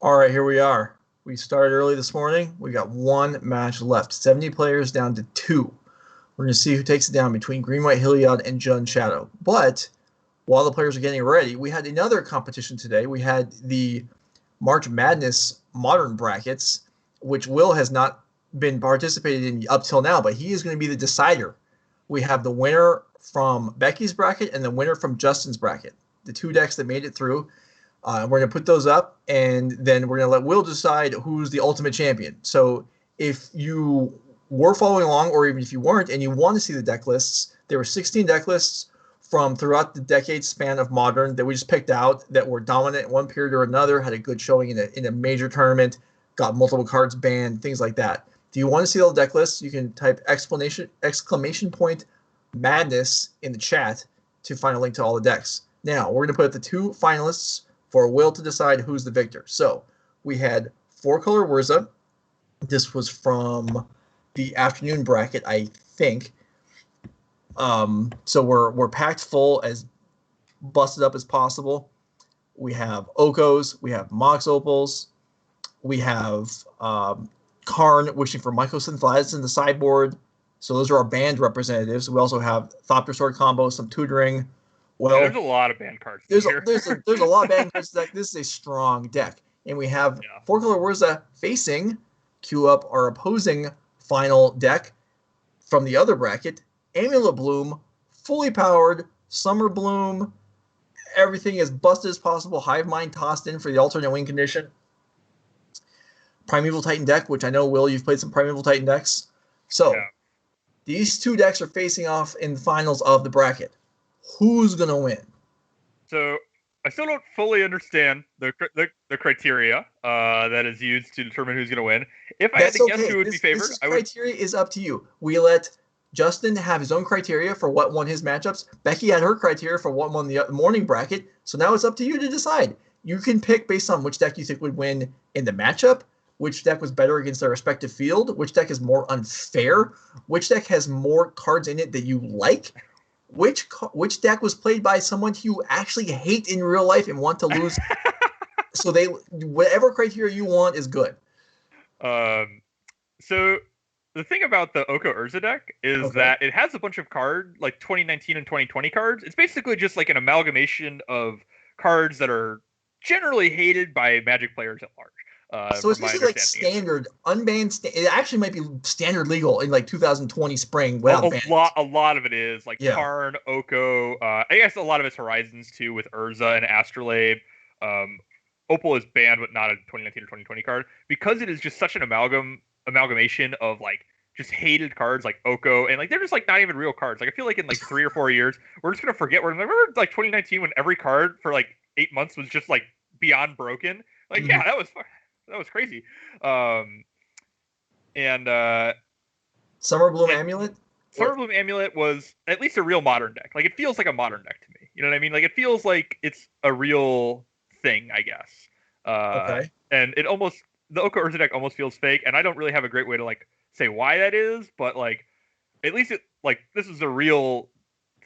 All right, here we are. We started early this morning. We got one match left. 70 players down to two. We're going to see who takes it down between Green White Heliod and Jun Shadow. But while the players are getting ready, we had another competition today. We had the March Madness Modern Brackets, which Will has not been participated in up till now, but he is going to be the decider. We have the winner from Becky's bracket and the winner from Justin's bracket, the two decks that made it through. We're going to put those up, and then we're going to let Will decide who's the ultimate champion. So if you were following along, or even if you weren't, and you want to see the deck lists, there were 16 deck lists from throughout the decade span of Modern that we just picked out that were dominant in one period or another, had a good showing in a major tournament, got multiple cards banned, things like that. Do you want to see all the deck lists? You can type exclamation point madness in the chat to find a link to all the decks. Now, we're going to put up the two finalists for Will to decide who's the victor. So we had four-color Wurza. This was from the afternoon bracket, I think. So we're packed full, as busted up as possible. We have Okos, we have Mox Opals, we have Karn wishing for Mycosynthetics in the sideboard. So those are our banned representatives. We also have Thopter Sword combo, some tutoring. Well, there's a lot of banned cards. There's a lot of banned cards. This is a strong deck, and we have four-color Wurza facing, queue up our opposing final deck from the other bracket. Amulet Bloom, fully powered, Summer Bloom, everything as busted as possible. Hive Mind tossed in for the alternate win condition. Primeval Titan deck, which I know, Will, you've played some Primeval Titan decks. So these two decks are facing off in the finals of the bracket. Who's going to win? So I still don't fully understand the criteria that is used to determine who's going to win. If I had to guess who would be favored, criteria is up to you. We let Justin have his own criteria for what won his matchups. Becky had her criteria for what won the morning bracket. So now it's up to you to decide. You can pick based on which deck you think would win in the matchup, which deck was better against their respective field, which deck is more unfair, which deck has more cards in it that you like, which deck was played by someone you actually hate in real life and want to lose. So whatever criteria you want is good. So the thing about the Oko Urza deck is that it has a bunch of cards, like 2019 and 2020 cards. It's basically just like an amalgamation of cards that are generally hated by Magic players at large. So it's basically like standard, unbanned. It actually might be standard legal in like 2020 spring without bans. A lot of it is like Karn, Oko. I guess a lot of it's Horizons too with Urza and Astrolabe. Opal is banned, but not a 2019 or 2020 card because it is just such an amalgamation of like just hated cards like Oko, and like they're just like not even real cards. Like I feel like in like 3 or 4 years we're just gonna forget. Remember like 2019 when every card for like 8 months was just like beyond broken. Like that was crazy. Summer Bloom Amulet? Summer Bloom Amulet was at least a real modern deck. Like, it feels like a modern deck to me. You know what I mean? Like, it feels like it's a real thing, I guess. And it almost... The Oko Urza deck almost feels fake, and I don't really have a great way to, like, say why that is, but, like, at least it... Like, this is a real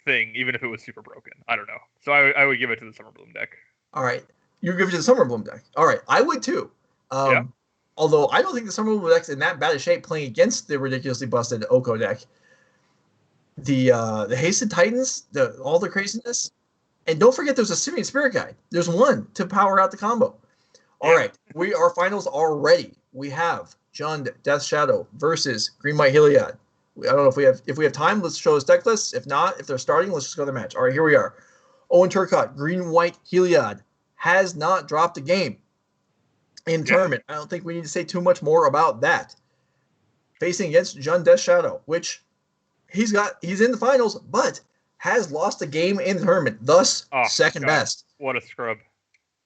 thing, even if it was super broken. I don't know. So I would give it to the Summer Bloom deck. All right. You give it to the Summer Bloom deck. All right. I would, too. Although I don't think the Summer Bloom deck's in that bad a shape playing against the ridiculously busted Oko deck. The Hasted Titans, all the craziness. And don't forget there's a Syrian Spirit Guide. There's one to power out the combo. All right. Our finals are ready. We have Jund Death Shadow versus Green White Heliod. I don't know if we have time, let's show us deck lists. If not, if they're starting, let's just go to the match. All right, here we are. Owen Turcotte, Green White Heliod, has not dropped a game in tournament. I don't think we need to say too much more about that. Facing against Jund Death Shadow, which he's in the finals, but has lost a game in the tournament, thus second best. What a scrub.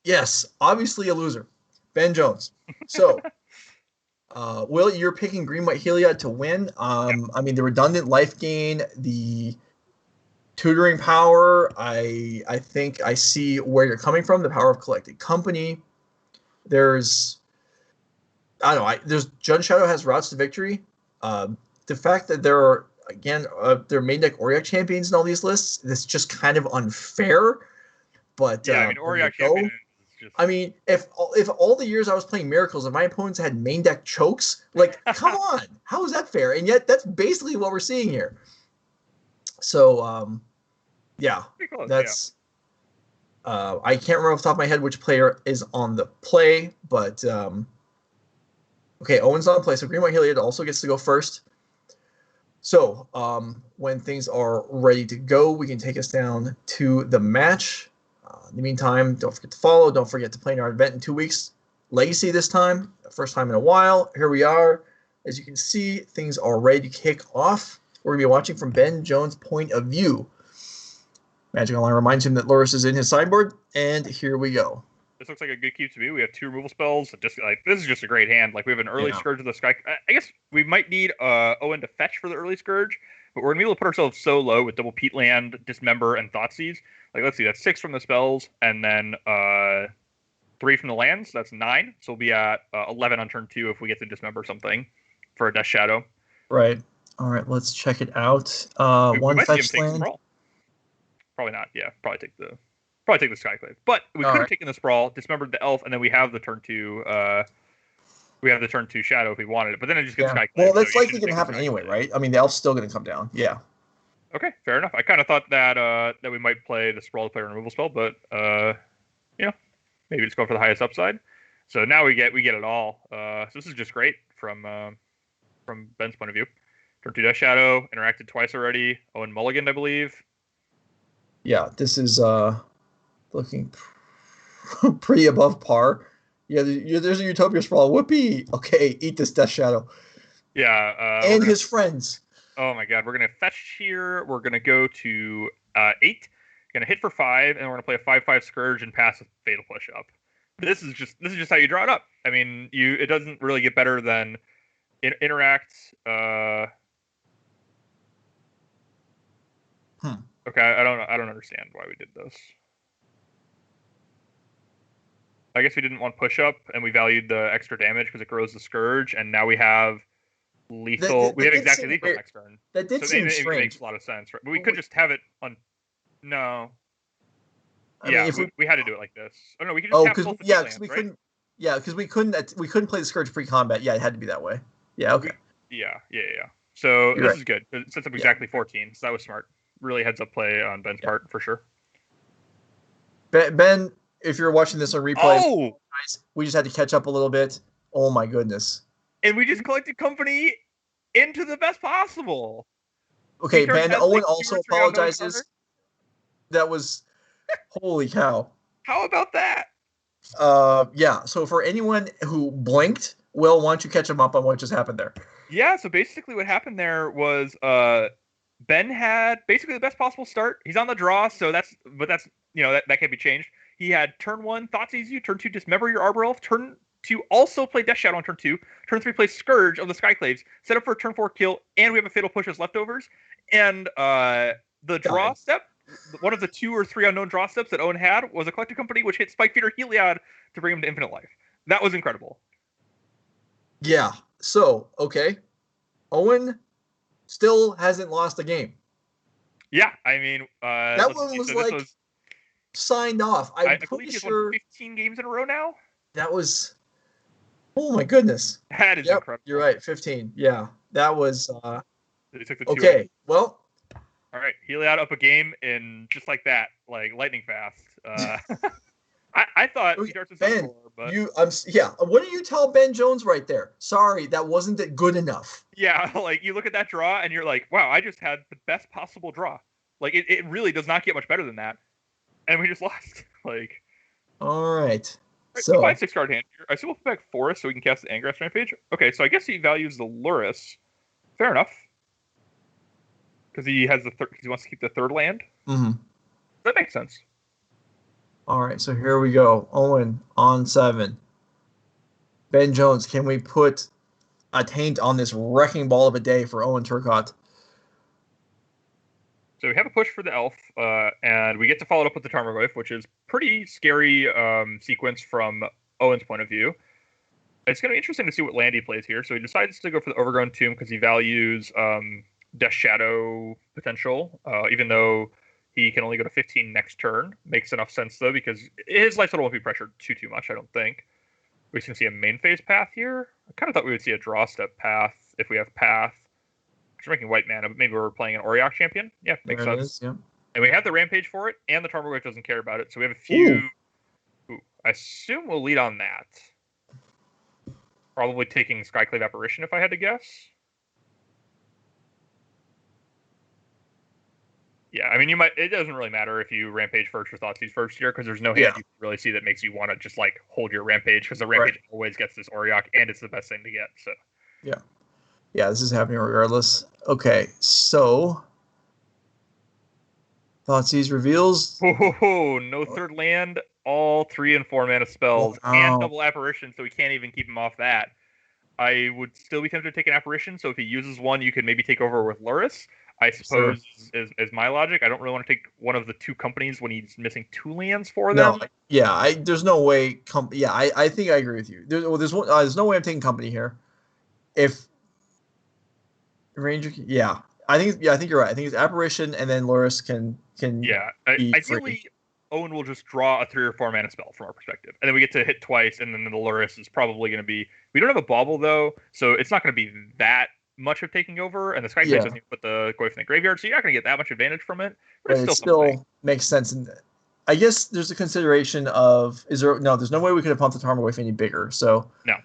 Yes, obviously a loser. Ben Jones. So, Will, you're picking Green White Heliod to win. I mean, the redundant life gain, the tutoring power, I think I see where you're coming from, the power of collected company. There's Jund Shadow has routes to victory. The fact that there are, again, there are main deck Auriok champions in all these lists, that's just kind of unfair. But Auriok champion is just. I mean, if all the years I was playing Miracles, if my opponents had main deck chokes, like, come on, how is that fair? And yet, that's basically what we're seeing here. So, yeah, Close, that's. Yeah. I can't remember off the top of my head which player is on the play, but okay, Owen's on the play, so Green White Heliod also gets to go first. So, when things are ready to go, we can take us down to the match. In the meantime, don't forget to follow. Don't forget to play in our event in 2 weeks. Legacy this time, first time in a while. Here we are. As you can see, things are ready to kick off. We're going to be watching from Ben Jones' point of view. Magic Online reminds him that Loris is in his sideboard, and here we go. This looks like a good keep to me. We have 2 removal spells. Just like this is just a great hand. Like we have an early Scourge of the Sky. I guess we might need Owen to fetch for the early Scourge, but we're gonna be able to put ourselves so low with double Peatland, Dismember, and Thoughtseize. Like let's see, that's 6 from the spells, and then 3 from the lands. That's 9. So we'll be at 11 on turn 2 if we get to Dismember something for a Death Shadow. Right. All right. Let's check it out. One fetch land. Probably not. Yeah. Probably take the Skyclave. But we could have taken the Sprawl, dismembered the Elf, and then we have the turn 2. We have the turn 2 Shadow if we wanted it. But then it just gets Skyclave. Well, that's likely going to happen anyway, right? I mean, the Elf's still going to come down. Yeah. Okay, fair enough. I kind of thought that we might play the Sprawl to play a removal spell, but maybe just go for the highest upside. So now we get it all. So this is just great from Ben's point of view. Turn 2 Death Shadow interacted twice already. Owen mulliganed, I believe. Yeah, this is looking pretty above par. Yeah, there's a Utopia Sprawl. Whoopee! Okay, eat this Death Shadow. Yeah. And his friends. Oh my god, we're going to fetch here. We're going to go to 8. Going to hit for 5, and we're going to play a 5/5 Scourge and pass a Fatal Push up. This is just how you draw it up. I mean, it doesn't really get better than interact. Okay, I don't understand why we did this. I guess we didn't want push up, and we valued the extra damage because it grows the Scourge, and now we have lethal. We have exactly lethal next turn. That did seem strange. It makes a lot of sense, right? But we could just have it on. No. I mean, we had to do it like this. Oh no, we could just have both because we couldn't. Yeah, because we couldn't play the Scourge pre-combat. Yeah, it had to be that way. Yeah. Okay. Yeah. So this is good. It sets up exactly 14. So that was smart. Really heads up play on Ben's part for sure. Ben, if you're watching this on replay, we just had to catch up a little bit. Oh my goodness! And we just collected company into the best possible. Okay, Ben. Owen also apologizes. That was holy cow. How about that? Yeah. So for anyone who blinked, Will, why don't you catch him up on what just happened there? Yeah. So basically, what happened there was Ben had basically the best possible start. He's on the draw, so that can't be changed. He had turn 1 Thoughtseize you, turn 2 Dismember your Arbor Elf, turn 2 also play Death Shadow on turn 2, turn 3 play Scourge of the Skyclaves, set up for a turn 4 kill, and we have a Fatal Push as leftovers. And the draw step, one of the 2 or 3 unknown draw steps that Owen had was a Collected Company, which hit Spike Feeder Heliod to bring him to infinite life. That was incredible. Yeah. So, okay. Owen still hasn't lost a game. Yeah, I mean, that one was signed off. I'm pretty sure 15 games in a row now. That was, oh my goodness. That is incredible. You're right, 15. Yeah, that was okay. Well, all right, Heliod up a game in just like that, like lightning fast. I thought Ben, what do you tell Ben Jones right there? Sorry, that wasn't good enough. Yeah, like you look at that draw and you're like, wow, I just had the best possible draw. Like it really does not get much better than that, and we just lost. Like, all right. So 5/6 card hand here. I still put back Forest so we can cast the Angrass Rampage. Okay, so I guess he values the Luris. Fair enough, because he has he wants to keep the 3rd land. Mm-hmm. That makes sense. All right, so here we go. Owen on 7. Ben Jones, can we put a taint on this wrecking ball of a day for Owen Turcotte? So we have a push for the Elf, and we get to follow it up with the Tarmogoyf, which is pretty scary sequence from Owen's point of view. It's going to be interesting to see what land he plays here. So he decides to go for the Overgrown Tomb because he values Death Shadow potential, even though He can only go to 15 next turn. Makes enough sense, though, because his life total won't be pressured too much, I don't think. We're just going to see a main phase path here. I kind of thought we would see a draw step path if we have path. Because we're making white mana, but maybe we're playing an Auriok champion. Yeah, makes sense. Is, yeah. And we have the Rampage for it, and the Tarmogoyf doesn't care about it, so we have a few... Ooh, I assume we'll lead on that. Probably taking Skyclave Apparition, if I had to guess. Yeah, I mean, you might. It doesn't really matter if you Rampage first or Thoughtseize first here, because there's no hand you really see that makes you want to just like hold your Rampage, because the Rampage always gets this Auriok, and it's the best thing to get. So. Yeah, this is happening regardless. Okay, so Thougeize reveals. Oh, no third land, all 3 and 4 mana spells, and double Apparition, so we can't even keep him off that. I would still be tempted to take an Apparition, so if he uses one, you could maybe take over with Lurrus. I suppose is my logic. I don't really want to take one of the 2 companies when he's missing 2 lands for them. No, yeah, there's no way. I think I agree with you. There's no way I'm taking company here. If Ranger, I think you're right. I think it's Apparition, and then Lurrus can. Yeah, ideally, Owen will just draw a 3 or 4 mana spell from our perspective, and then we get to hit twice, and then the Lurrus is probably going to be. We don't have a bauble though, so it's not going to be that much of taking over, and the Skyclave doesn't even put the Goyf in the graveyard, so you're not going to get that much advantage from it. But it still makes sense. And I guess there's a consideration of there's no way we could have pumped the Tarmogoyf any bigger. So no.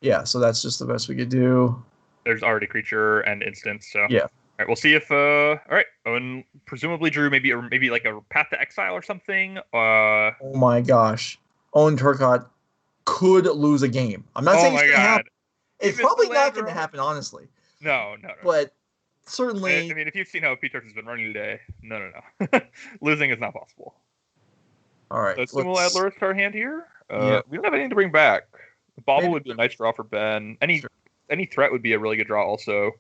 Yeah, so that's just the best we could do. There's already creature and instance, so yeah. All right, we'll see if all right, Owen presumably drew maybe like a Path to Exile or something. Oh my gosh. Owen Turcotte could lose a game. I'm not saying it's going to happen. It's probably not going to happen, honestly. No. But certainly... I mean, if you've seen how P-Turks has been running today, no. Losing is not possible. All right. So we'll add Lurrus to our hand here. We don't have anything to bring back. The Bauble would be a nice draw for Ben. Any threat would be a really good draw also.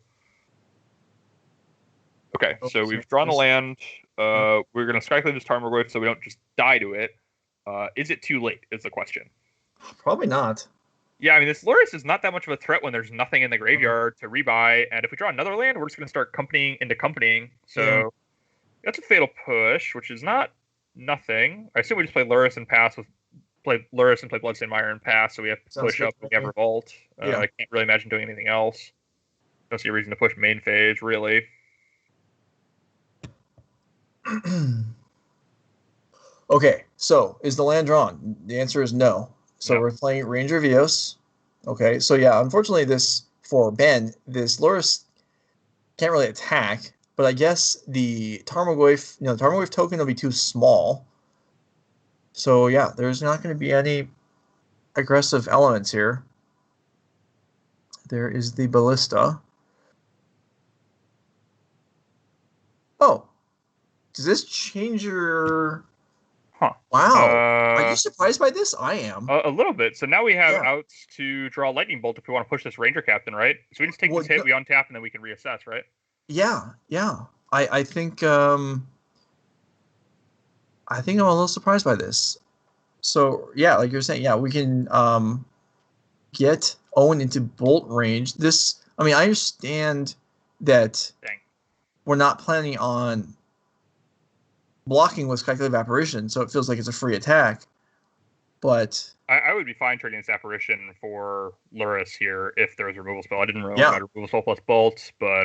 Okay, so we've drawn the land. We're going to Skyclave this Tarmogoyf so we don't just die to it. Is it too late is the question. Probably not. Yeah, I mean, this Lurrus is not that much of a threat when there's nothing in the graveyard to rebuy, and if we draw another land, we're just going to start companying into companying. So that's a Fatal Push, which is not nothing. I assume we just play Lurrus and play Lurrus and play Bloodstained Mire and pass, so we have to push up and we have Revolt. I can't really imagine doing anything else. Don't see a reason to push main phase, really. Okay, so is the land drawn? The answer is no. So we're playing Ranger Vios. Okay, so unfortunately for Ben, this Lurrus can't really attack, but I guess the Tarmogoyf, the Tarmogoyf token will be too small. So there's not going to be any aggressive elements here. There is the Ballista. Oh, does this change your... Huh. Wow. Are you surprised by this? I am. A little bit. So now we have outs to draw Lightning Bolt if we want to push this Ranger Captain, right? So we just take this hit, we untap, and then we can reassess, right? Yeah. I think I'm a little surprised by this. So like you're saying, we can get Owen into bolt range. I understand that we're not planning on blocking with Skyclave Apparition, so it feels like it's a free attack. But I would be fine trading this Apparition for Lurrus here if there was a removal spell. I didn't really want removal spell plus bolts, but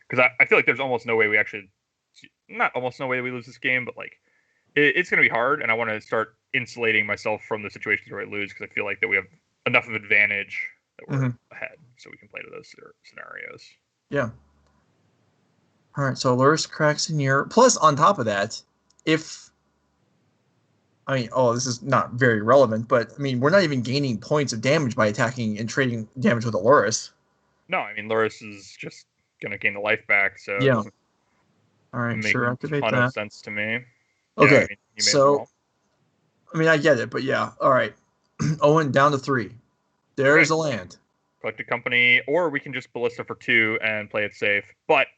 because I feel like there's almost no way we actually, not almost no way we lose this game, but like it's going to be hard, and I want to start insulating myself from the situations where I lose because I feel like that we have enough of advantage that we're ahead, so we can play to those scenarios. Yeah. All right, so Lurrus cracks in here. Plus, on top of that, this is not very relevant, but we're not even gaining points of damage by attacking and trading damage with a Lurrus. No, Lurrus is just going to gain the life back, so all right, sure, activate that. A ton of sense to me. Okay, I get it, but all right. Owen down to 3. There's a land. Collect a company, or we can just Ballista for 2 and play it safe, but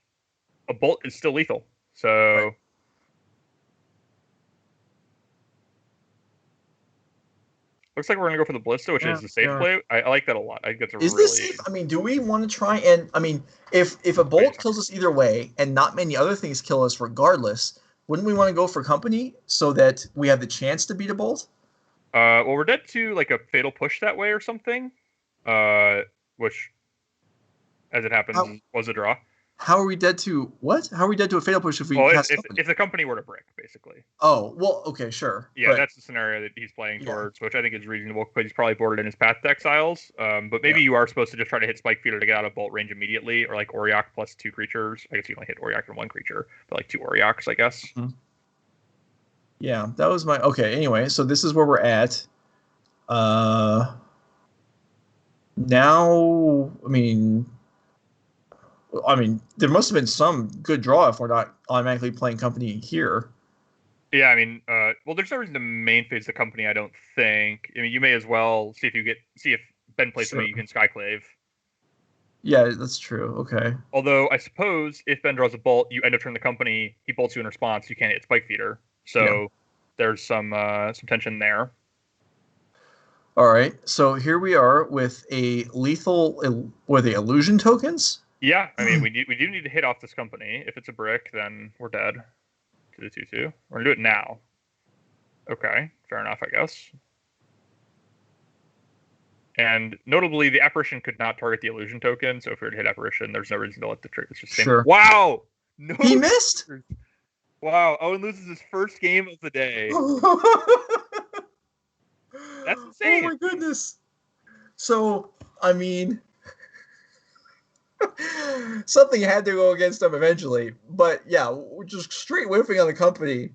a bolt is still lethal, so looks like we're gonna go for the Ballista, which is the safe play. I like that a lot. I think that's this safe? Do we want to try and if a bolt kills us either way and not many other things kill us regardless, wouldn't we want to go for company so that we have the chance to beat a bolt? Well, we're dead to like a fatal push that way or something. Which, as it happens, was a draw. How are we dead to what? How are we dead to a fatal push if we cast company? If the company were to brick, basically. Oh, well, okay, sure. Yeah, that's the scenario that he's playing towards, which I think is reasonable because he's probably boarded in his path to exiles. But maybe you are supposed to just try to hit Spike Feeder to get out of bolt range immediately, or like Auriok plus 2 creatures. I guess you can only hit Auriok and 1 creature, but like 2 Aurioks, I guess. Mm-hmm. Yeah, that was my... Okay, anyway, so this is where we're at. Now, I mean, there must have been some good draw if we're not automatically playing company here. Yeah, I mean, well, there's no reason to main phase the company, I don't think. I mean, you may as well see if Ben plays something you can Skyclave. Yeah, that's true. Okay. Although, I suppose if Ben draws a bolt, you end up turning the company, he bolts you in response, you can't hit Spike Feeder. So there's some tension there. All right, so here we are with a lethal, with the illusion tokens. Yeah, I mean, we do need to hit off this company. If it's a brick, then we're dead. To the 2/2. We're gonna do it now. Okay, fair enough, I guess. And notably, the apparition could not target the illusion token. So if we were to hit apparition, there's no reason to let the trick. It's just sure. Wow, no, he missed. Wow, Owen loses his first game of the day. That's insane. Oh my goodness. So, I mean, something had to go against them eventually. But yeah, just straight whiffing on the company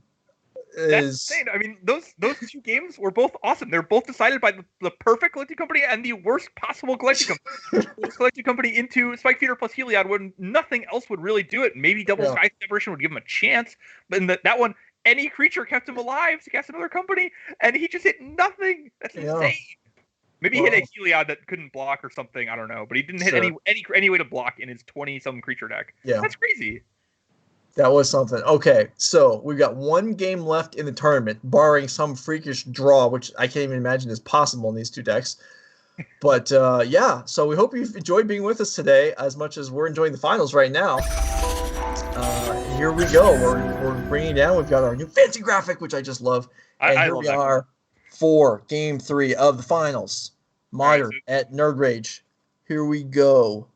is... That's insane. I mean, those 2 games were both awesome. They're both decided by the perfect collecting company and the worst possible collecting company. Collecting company into Spike Feeder plus Heliod when nothing else would really do it. Maybe Double Sky Separation would give him a chance. But in that one, any creature kept him alive to cast another company, and he just hit nothing. That's insane. Maybe he hit a Heliod that couldn't block or something. I don't know, but he didn't hit any way to block in his 20-some creature deck. Yeah, that's crazy. That was something. Okay, so we've got 1 game left in the tournament, barring some freakish draw, which I can't even imagine is possible in these 2 decks. But yeah, so we hope you've enjoyed being with us today as much as we're enjoying the finals right now. Here we go. We're bringing down. We've got our new fancy graphic, which I just love. And here we are for Game 3 of the finals. Modern at Nerd Rage. Here we go.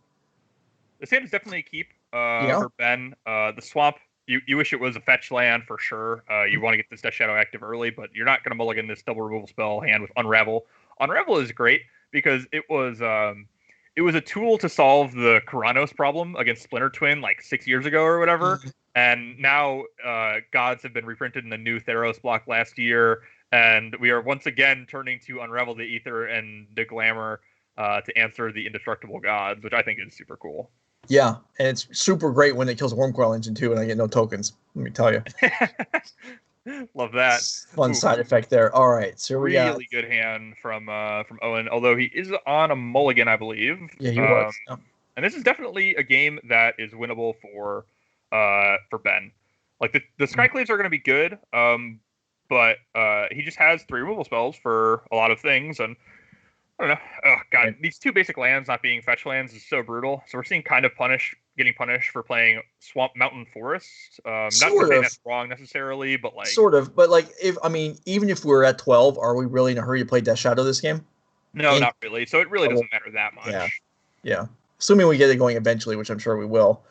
This hand is definitely a keep for Ben. The swamp, you wish it was a fetch land for sure. You want to get this Death Shadow active early, but you're not going to mulligan this double removal spell hand with Unravel. Unravel is great because it was a tool to solve the Kuranos problem against Splinter Twin like 6 years ago or whatever. And now gods have been reprinted in the new Theros block last year, and we are once again turning to Unravel the Ether and the Glamour to answer the indestructible gods, which I think is super cool. Yeah, and it's super great when it kills a Wurmcoil engine too, and I get no tokens. Let me tell you. Love that. Fun side effect there. All right, so we got really good hand from Owen, although he is on a mulligan, I believe. Yeah, he was. And this is definitely a game that is winnable for Ben. Like the Skyclaves are going to be good, but he just has 3 removal spells for a lot of things, and I don't know. Oh god, these 2 basic lands not being fetch lands is so brutal. So we're seeing kind of getting punished for playing Swamp Mountain Forest. Not to say that's wrong necessarily, but like sort of. But like, even if we're at 12, are we really in a hurry to play Death Shadow this game? No, not really. So it really doesn't matter that much. Yeah. Assuming we get it going eventually, which I'm sure we will.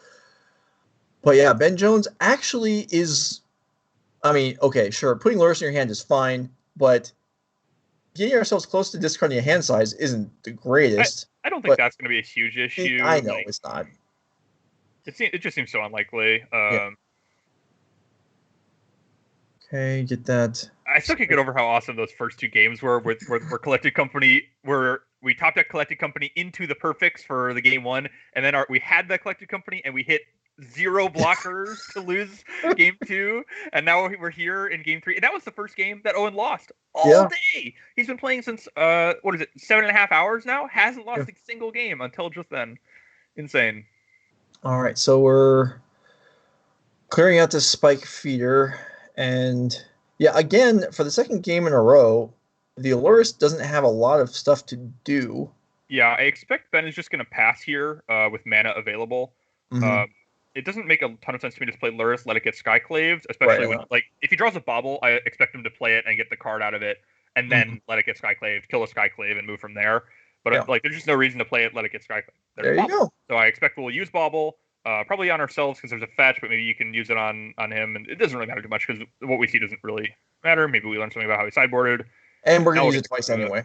But yeah, Ben Jones actually is. I mean, okay, sure, putting Lurrus in your hand is fine, but getting ourselves close to discarding a hand size isn't the greatest. I don't think that's going to be a huge issue. I know it's not. It just seems so unlikely. Okay, get that. I still can't get over how awesome those first 2 games were with Collected Company, where we top deck Collected Company into the perfects for the game 1, and then we had that Collected Company, and we hit 0 blockers to lose game 2, and now we're here in game 3, and that was the first game that Owen lost all day. He's been playing since 7.5 hours now. Hasn't lost a single game until just then. Insane. All right, so we're clearing out this Spike Feeder, and yeah, again for the second game in a row, the Allurus doesn't have a lot of stuff to do. Yeah, I expect Ben is just going to pass here with mana available. it doesn't make a ton of sense to me to play Luris, let it get Skyclaved, especially when like if he draws a bobble, I expect him to play it and get the card out of it, and then let it get Skyclaved, kill a Skyclave, and move from there. But like, there's just no reason to play it, let it get Skyclaved. There you go. So I expect we'll use bobble, probably on ourselves because there's a fetch, but maybe you can use it on him, and it doesn't really matter too much because what we see doesn't really matter. Maybe we learn something about how he sideboarded, and we're gonna use it twice anyway.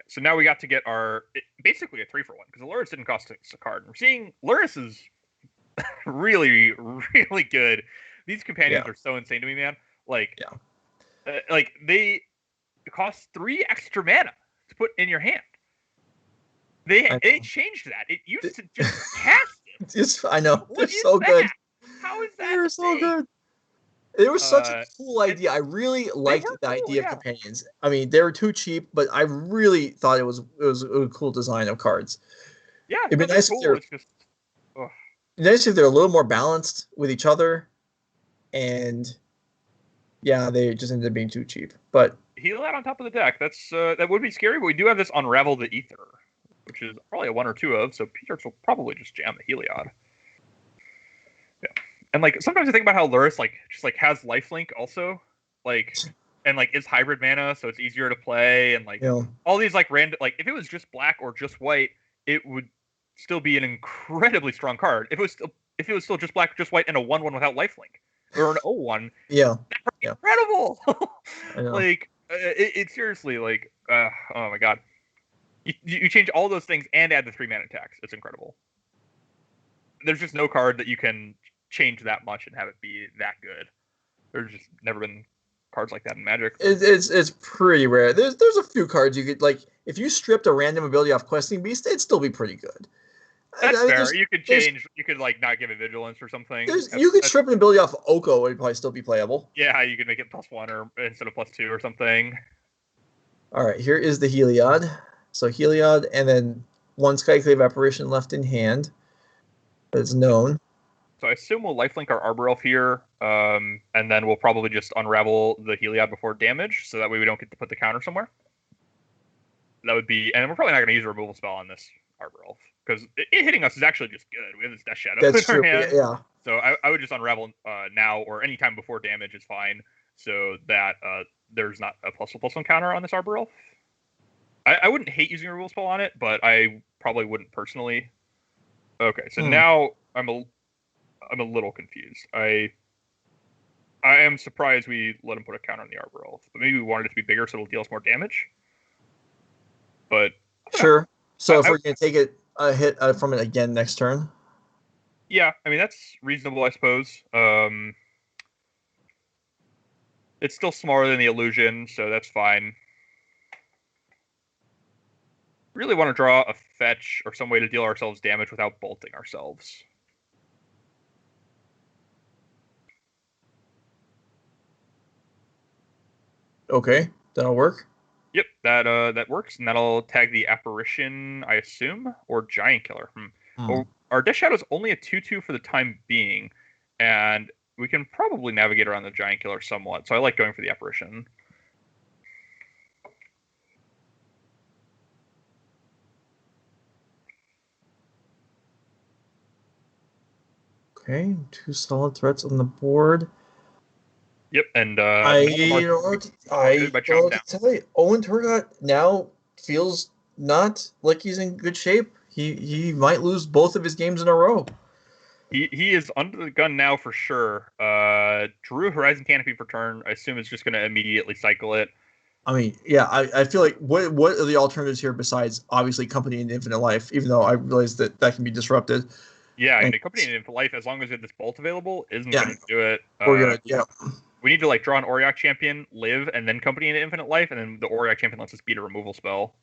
So now we got to get basically a 3-for-1 because the Luris didn't cost us a card. We're seeing Luris is really, really good. These companions are so insane to me, man. Like, like they cost 3 extra mana to put in your hand. They changed that. It used to just cast it. I know. They're so good. How is that? They're so good. It was such a cool idea. I really liked the idea of companions. I mean, they were too cheap, but I really thought it was a cool design of cards. Yeah, it'd be nice if they're a little more balanced with each other, and they just ended up being too cheap. But Heliod on top of the deck. That would be scary. But we do have this Unravel the Ether, which is probably a 1 or 2 of. So P-Turks will probably just jam the Heliod. Yeah. And like sometimes I think about how Luris just has lifelink also, and is hybrid mana, so it's easier to play, and all these random if it was just black or just white, it would still be an incredibly strong card. If it was still just black, just white, and a 1/1 without lifelink or an 0/1, incredible. It's seriously oh my god, you change all those things and add the 3 mana tax. It's incredible. There's just no card that you can change that much and have it be that good. There's just never been cards like that in Magic. It's pretty rare. There's a few cards you could if you stripped a random ability off Questing Beast, it'd still be pretty good. That's fair. You could change. You could not give it vigilance or something. You could strip an ability off of Oko, it'd probably still be playable. Yeah, you could make it +1 or instead of +2 or something. All right, here is the Heliod. So Heliod, and then 1 Skyclave Apparition left in hand. That's known. So I assume we'll lifelink our Arbor Elf here, and then we'll probably just unravel the Heliod before damage, so that way we don't get to put the counter somewhere. That would be, and we're probably not going to use a removal spell on this Arbor Elf, because it hitting us is actually just good. We have this Death Shadow. That's true. Yeah. So I would just unravel now or anytime before damage is fine, so that there's not a +1/+1 counter on this Arbor Elf. I wouldn't hate using a removal spell on it, but I probably wouldn't personally. Okay, so now I'm a little confused. I am surprised we let him put a counter on the Arbor Elf, but maybe we wanted it to be bigger so it'll deal us more damage. But sure. So if we're going to take a hit from it again next turn. Yeah, I mean that's reasonable, I suppose. It's still smaller than the illusion, so that's fine. Really want to draw a fetch or some way to deal ourselves damage without bolting ourselves. Okay, that'll work. Yep, that works, and that'll tag the Apparition, I assume, or Giant Killer. Well, our Death Shadow is only a 2/2 for the time being, and we can probably navigate around the Giant Killer somewhat, so I like going for the Apparition. Okay, 2 solid threats on the board. Yep, and I don't know what to tell you. Owen Turcotte now feels not like he's in good shape. He might lose both of his games in a row. He is under the gun now for sure. Drew Horizon Canopy for turn. I assume it's just going to immediately cycle it. I mean, yeah, I feel like what are the alternatives here besides obviously Company and Infinite Life, even though I realize that can be disrupted. Yeah, and Company and Infinite Life, as long as we have this bolt available, isn't going to do it. We're good, yeah. We need to draw an Auriok Champion, live, and then Company into Infinite Life, and then the Auriok Champion lets us beat a removal spell.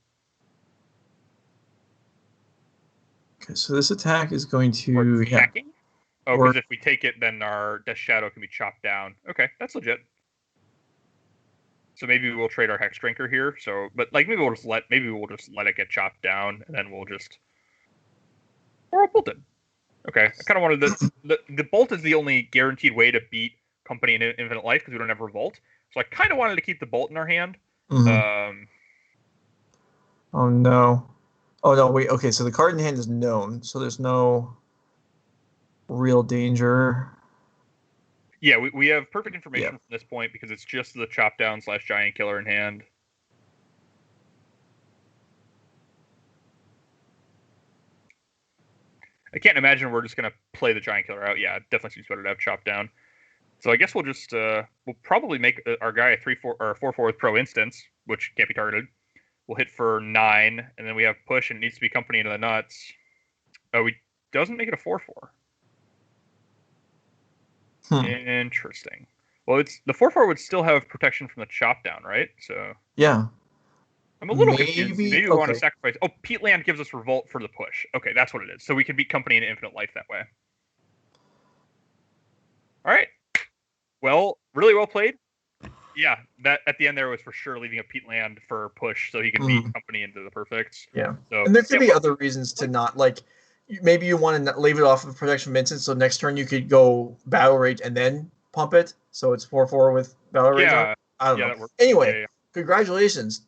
Okay, so this attack is going to... We're attacking? Oh, because if we take it, then our Death Shadow can be chopped down. Okay, that's legit. So maybe we'll trade our Hex Drinker here. So, but maybe we'll just let it get chopped down, and then we'll just... Or bolted. Okay, I kind of wanted the bolt is the only guaranteed way to beat Company in Infinite Life because we don't have Revolt. So I kind of wanted to keep the bolt in our hand. Mm-hmm. Oh no. Oh no, wait, okay, so the card in hand is known, so there's no real danger. Yeah, we have perfect information Yeah. from this point because it's just the chop down / giant killer in hand. I can't imagine we're just gonna play the giant killer out. Yeah, it definitely seems better to have chop down. So I guess we'll just we'll probably make our guy a 3/4 or 4/4 with pro instance, which can't be targeted. We'll hit for 9, and then we have push, and it needs to be company into the nuts. Oh, we doesn't make it a 4/4. Interesting. Well, it's the 4/4 would still have protection from the chop down, right? So Yeah. I'm a little confused. Maybe we want to Okay. sacrifice. Oh, Peatland gives us revolt for the push. Okay, that's what it is. So we can beat company in infinite life that way. All right. Well, really well played. Yeah, that at the end there was for sure leaving a Peatland for push so he can beat company into the perfects. Yeah. So And there could be other reasons to not like. Maybe you want to leave it off of protection Vincent, so next turn you could go battle rage and then pump it, so it's 4/4 with battle rage. Yeah, I don't know. That works. Anyway, Yeah. Congratulations,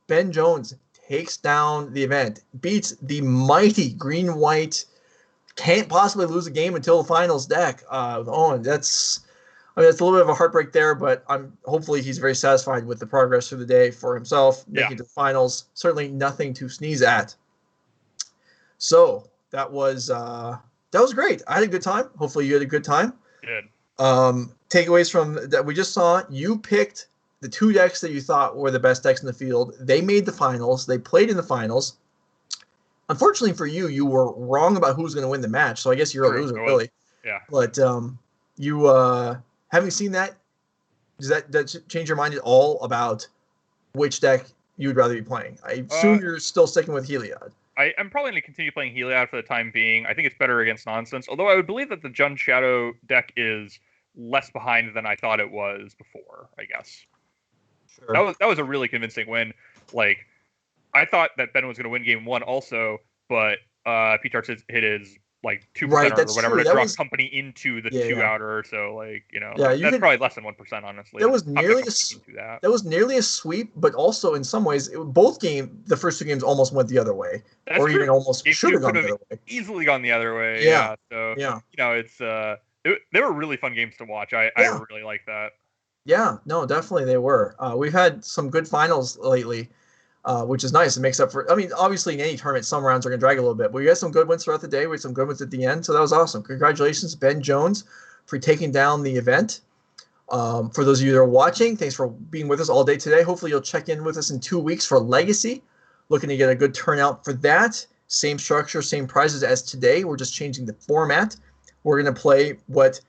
Ben Jones takes down the event, beats the mighty green white, can't possibly lose a game until the finals deck. Owen, that's I mean, it's a little bit of a heartbreak there, but hopefully he's very satisfied with the progress through the day for himself, making it to the finals. Certainly nothing to sneeze at. So that was great. I had a good time. Hopefully you had a good time. Good. Takeaways from that we just saw. You picked the 2 decks that you thought were the best decks in the field. They made the finals. They played in the finals. Unfortunately for you, you were wrong about who was going to win the match. So I guess you're a loser, really. Yeah. But you having seen that, does that change your mind at all about which deck you would rather be playing? I assume you're still sticking with Heliod. I'm probably going to continue playing Heliod for the time being. I think it's better against nonsense. Although I would believe that the Jund Shadow deck is less behind than I thought it was before, I guess. Sure. That was a really convincing win. Like, I thought that Ben was going to win game 1 also, but P-Tarts hit his like 2% or whatever to draw company into the 2 outer. So that's probably less than 1%, honestly. That was nearly a sweep, but also in some ways, the first 2 games almost went the other way, even almost should have gone the other way. Easily gone the other way. Yeah. So it's they were really fun games to watch. I really like that. Yeah, no, definitely they were. We've had some good finals lately. Which is nice. It makes up for. I mean, obviously in any tournament, some rounds are going to drag a little bit, but we had some good wins throughout the day. We had some good ones at the end, so that was awesome. Congratulations, Ben Jones, for taking down the event. For those of you that are watching, thanks for being with us all day today. Hopefully, you'll check in with us in 2 weeks for Legacy. Looking to get a good turnout for that. Same structure, same prizes as today. We're just changing the format. We're going to play what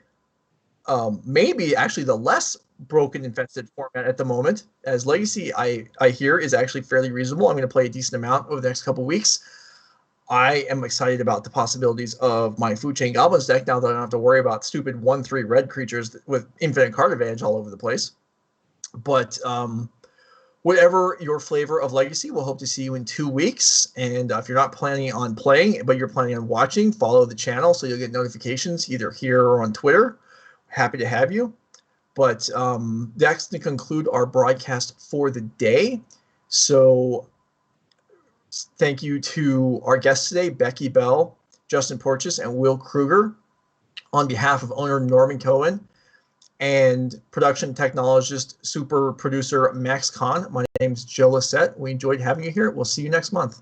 maybe actually the less broken infested format at the moment, as Legacy I hear is actually fairly reasonable. I'm going to play a decent amount over the next couple weeks. I am excited about the possibilities of my Food Chain Goblins deck now that I don't have to worry about stupid 1/3 red creatures with infinite card advantage all over the place. But whatever your flavor of Legacy, we'll hope to see you in 2 weeks. And if you're not planning on playing, but you're planning on watching, follow the channel so you'll get notifications either here or on Twitter. Happy to have you. But that's going to conclude our broadcast for the day. So thank you to our guests today, Becky Bell, Justin Porches, and Will Krueger. On behalf of owner Norman Cohen and production technologist, super producer Max Kahn, my name is Joe Lossett. We enjoyed having you here. We'll see you next month.